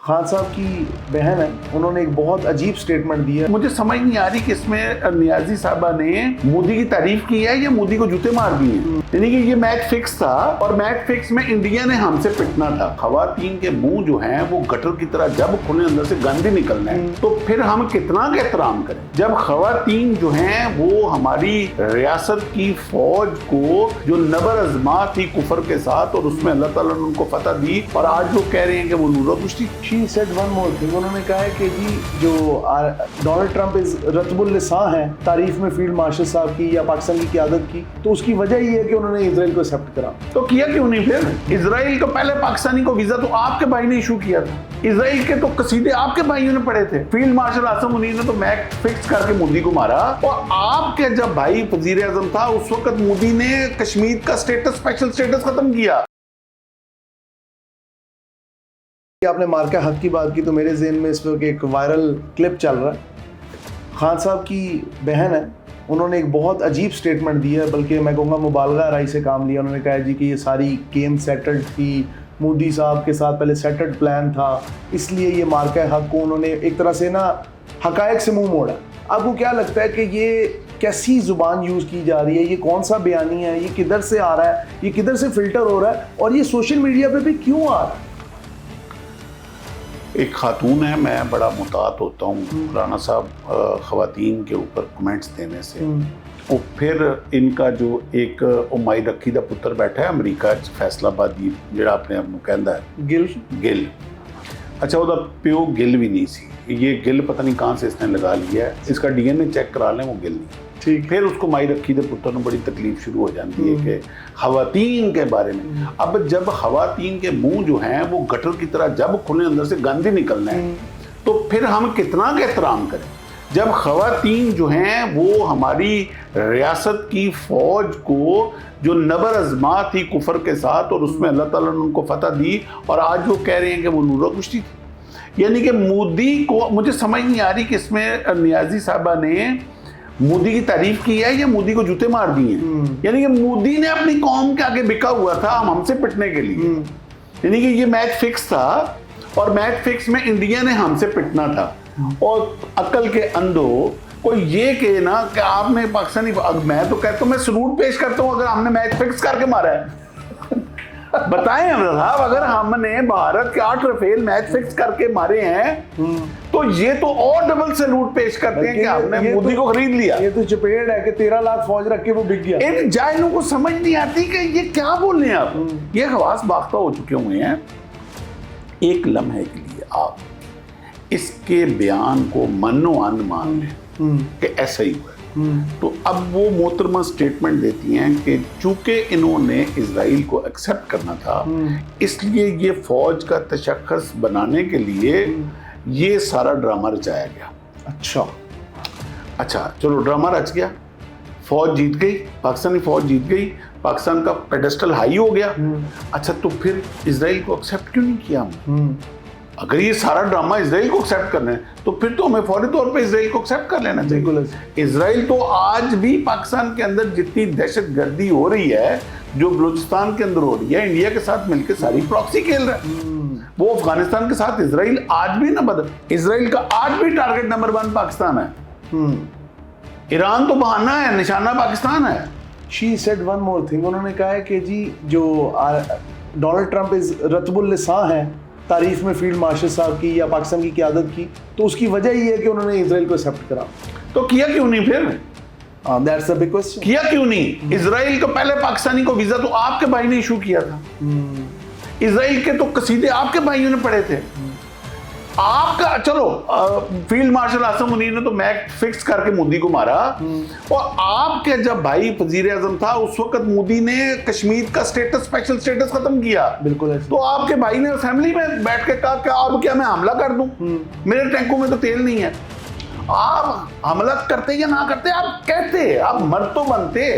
خان صاحب کی بہن ہے، انہوں نے ایک بہت عجیب سٹیٹمنٹ دی ہے. مجھے سمجھ نہیں آ رہی کہ اس میں نیازی صاحبہ نے مودی کی تعریف کی ہے یا مودی کو جوتے مار دی ہیں. یعنی کہ یہ میچ فکس تھا اور میچ فکس میں انڈیا نے ہم سے پٹنا تھا. خواتین کے منہ جو ہیں وہ گٹر کی طرح جب کھلے اندر سے گند ہی نکلنا ہے تو پھر ہم کتنا کا احترام کریں جب خواتین جو ہیں وہ ہماری ریاست کی فوج کو جو نبر ازما تھی کفر کے ساتھ اور اس میں اللہ تعالیٰ نے ان کو فتح دی اور آج وہ کہہ رہے ہیں کہ وہ نورہ کشتی. She said one more thing. انہوں نے کہا ہے کہ جی جو ڈونلڈ ٹرمپ رتب اللسان ہے تعریف میں فیلڈ مارشل صاحب کی یا پاکستان کی قیادت کی، تو اس کی وجہ یہ ہے کہ انہوں نے اسرائیل کو ایکسیپٹ کرا. تو کیا کیوں نہیں پھر؟ اسرائیل کو پہلے پاکستانی کو ویزا تو آپ کے بھائی نے ایشو کیا تھا، اسرائیل کے تو قصیدے آپ کے بھائیوں نے پڑھے تھے. فیلڈ مارشل عاصم منیر نے تو میچ فکس کر کے مودی کو مارا اور آپ کے جب بھائی وزیر اعظم تھا اس وقت مودی نے کشمیر کا اسپیشل اسٹیٹس ختم کیا. آپ نے مارکہ حق کی بات کی تو میرے ذہن میں اس وقت ایک وائرل کلپ چل رہا ہے. خان صاحب کی بہن ہے، انہوں نے ایک بہت عجیب سٹیٹمنٹ دی ہے، بلکہ میں کہوں گا مبالغہ رائی سے کام لیا. انہوں نے کہا جی کہ یہ ساری گیم سیٹلڈ تھی، مودی صاحب کے ساتھ پہلے سیٹلڈ پلان تھا، اس لیے یہ مارکہ حق کو انہوں نے ایک طرح سے نا حقائق سے منہ موڑا. آپ کو کیا لگتا ہے کہ یہ کیسی زبان یوز کی جا رہی ہے؟ یہ کون سا بیانی ہے؟ یہ کدھر سے آ رہا ہے؟ یہ کدھر سے فلٹر ہو رہا ہے؟ اور یہ سوشل میڈیا پہ بھی کیوں آ رہا ہے؟ ایک خاتون ہے، میں بڑا محتاط ہوتا ہوں رانا صاحب خواتین کے اوپر کمنٹس دینے سے. اور پھر ان کا جو ایک مائی رکھی دا پتر بیٹھا ہے امریکہ فیصلہ آباد جڑا اپنے آپ کو کہندا ہے گل. اچھا وہ پیو گل بھی نہیں سی، یہ گل پتہ نہیں کہاں سے اس نے لگا لیا ہے. اس کا ڈی این اے چیک کرا لیں، وہ گل نہیں. پھر اس کو مائی رکھی دے پتر میں بڑی تکلیف شروع ہو جاتی ہے کہ خواتین کے بارے میں. اب جب خواتین کے منہ جو ہیں وہ گٹر کی طرح جب کھلے اندر سے گند ہی نکلنا ہے تو پھر ہم کتنا کا احترام کریں جب خواتین جو ہیں وہ ہماری ریاست کی فوج کو جو نبر ازما تھی کفر کے ساتھ اور اس میں اللہ تعالیٰ نے ان کو فتح دی اور آج وہ کہہ رہے ہیں کہ وہ نورہ کشتی تھی. یعنی کہ مودی کو مجھے سمجھ نہیں آ رہی کہ اس میں نیازی صاحبہ نے مودی کی تعریف کی ہے یا مودی کو جوتے مار دی ہیں. یعنی کہ مودی نے اپنی قوم کے آگے بکا ہوا تھا ہم سے پٹنے کے لیے. یعنی کہ یہ میچ فکس تھا اور میچ فکس میں انڈیا نے ہم سے پٹنا تھا. اور عقل کے اندھو کوئی یہ کہ نا کہ آپ نے پاکستانی، میں تو کہتا ہوں میں سلوٹ پیش کرتا ہوں اگر ہم نے میچ فکس کر کے مارا ہے. بتائیں صاحب اگر ہم نے بھارت کے 8 رفیل میچ فکس کر کے مارے ہیں تو یہ تو اور ڈبل سلوٹ پیش کرتے ہیں کہ ہم نے مودی کو خرید لیا. یہ تو چپیٹ ہے کہ 13 لاکھ فوج رکھ کے وہ بک گیا. ان جاہلوں کو سمجھ نہیں آتی کہ یہ کیا بول رہے ہیں آپ. یہ حواس باختہ ہو چکے ہوئے ہیں. ایک لمحے کے لیے آپ اس کے بیان کو من و ان مان لیں کہ ایسا ہی ہوا ہے. تو اب وہ محترمہ سٹیٹمنٹ دیتی ہیں کہ چونکہ انہوں نے اسرائیل کو ایکسیپٹ کرنا تھا اس لیے یہ فوج کا تشخص بنانے کے لیے یہ سارا ڈرامہ رچایا گیا. اچھا چلو ڈرامہ رچ گیا، فوج جیت گئی، پاکستانی فوج جیت گئی، پاکستان کا پیڈسٹل ہائی ہو گیا. اچھا تو پھر اسرائیل کو ایکسیپٹ کیوں نہیں کیا ہم؟ اگر یہ سارا ڈرامہ اسرائیل کو ایکسیپٹ کرنا ہے تو پھر تو ہمیں فوری طور پہ اسرائیل کو ایکسیپٹ کر لینا چاہیے. اسرائیل تو آج بھی پاکستان کے اندر جتنی دہشت گردی ہو رہی ہے جو بلوچستان کے اندر ہو رہی ہے انڈیا کے ساتھ مل کے ساری پراکسی کھیل رہا ہے. وہ افغانستان کے ساتھ اسرائیل آج بھی نہ اسرائیل کا آج بھی ٹارگٹ نمبر 1 پاکستان ہے. ایران تو بہانہ ہے، نشانہ پاکستان ہے. She said one more thing. انہوں نے کہا ہے کہ جی جو ڈونلڈ ٹرمپ رتب اللسان ہے تعریف میں فیلڈ مارشل صاحب کی یا پاکستان کی قیادت کی، تو اس کی وجہ یہ ہے کہ انہوں نے اسرائیل کو ایکسیپٹ کرا. تو کیا کیوں نہیں پھر؟ That's the big question. کیا کیوں نہیں؟ اسرائیل کو پہلے پاکستانی کو ویزا تو آپ کے بھائی نے ایشو کیا تھا. اسرائیل کے تو قصیدے آپ کے بھائیوں نے پڑھے تھے. آپ کا چلو فیلڈ مارشل عاصم منیر نے تو میچ فکس کر کے مودی کو مارا اور آپ کے جب بھائی وزیر اعظم تھا اس وقت مودی نے کشمیر کا اسپیشل اسٹیٹس ختم کیا. بالکل. تو آپ کے بھائی نے اسمبلی میں بیٹھ کے کہا کہ اب کیا میں حملہ کر دوں؟ میرے ٹینکوں میں تو تیل نہیں ہے. آپ حملہ کرتے یا نہ کرتے آپ کہتے، آپ مرد تو بنتے،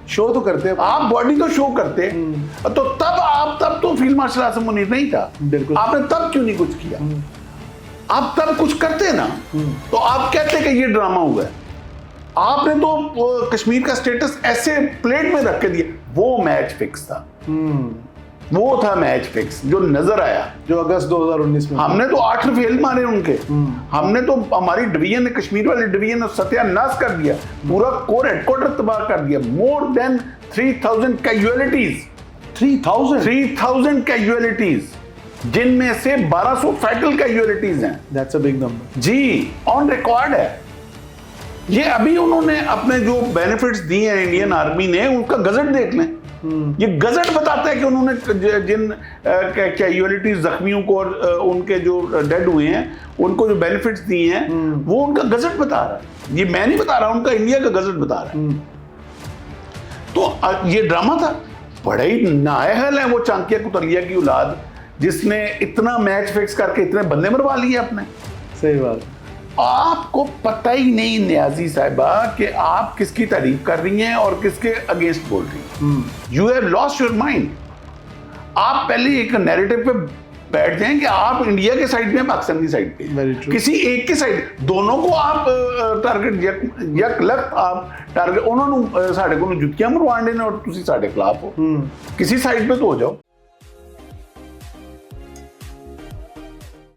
شو تو کرتے، آپ باڈی تو شو کرتے. تو تب تو فیلڈ مارشل عاصم منیر نہیں تھا. بالکل. آپ نے تب کیوں نہیں کچھ کیا؟ آپ تب کچھ کرتے نا تو آپ کہتے کہ یہ ڈرامہ ہوا ہے. آپ نے تو کشمیر کا سٹیٹس ایسے پلیٹ میں رکھ کے دیا. وہ میچ فکس تھا. وہ تھا میچ فکس جو نظر آیا, جو اگست 2019 میں. ہم نے تو 8 فیل مارے ان کے, ہم نے تو ہماری ڈویژن نے, کشمیر والی ڈویژن نے ستیہ ناش کر دیا, پورا کور ہیڈ کوارٹر تباہ کر دیا. مور دین 3000 کیجویلٹیز, 3000 کیجویلٹیز, جن میں سے 1200 فیٹل کیجویلٹیز ہیں. That's a big number. جی آن ریکارڈ ہے. یہ ابھی انہوں نے اپنے جو بینیفٹس دیے ہیں انڈین آرمی نے, ان کا گزٹ دیکھ لیں. یہ گزٹ بتاتا ہے کہ انہوں نے جن کیجویلٹیز, زخمیوں کو اور ان کے جو ڈیڈ ہوئے ہیں ان کو جو بینیفٹس دیے ہیں, وہ ان کا گزٹ بتا رہا ہے. یہ میں نہیں بتا رہا, ان کا انڈیا کا گزٹ بتا رہا ہے. تو یہ ڈرامہ تھا. بڑے ہی نااہل ہیں وہ چانکیہ کتریا کی اولاد, جس نے اتنا میچ فکس کر کے اتنے بندے مروا لیے اپنے. صحیح بات. آپ کو پتہ ہی نہیں نیازی صاحبہ کہ آپ کس کی تعریف کر رہی ہیں اور کس کے اگینسٹ بول رہی ہیں. You have lost your mind. آپ پہلے ایک نیریٹو پہ بیٹھ جائیں کہ آپ انڈیا کے سائڈ میں, پاکستان کی سائڈ پہ, کسی ایک کے سائڈ, دونوں کو آپ ٹارگٹ یک لگ آپ ٹارگٹ, انہوں نے ساڑھے کو جتیاں مروان دینے اور تسی ساڑھے خلاف ہو, کسی سائڈ پہ تو ہو جاؤ.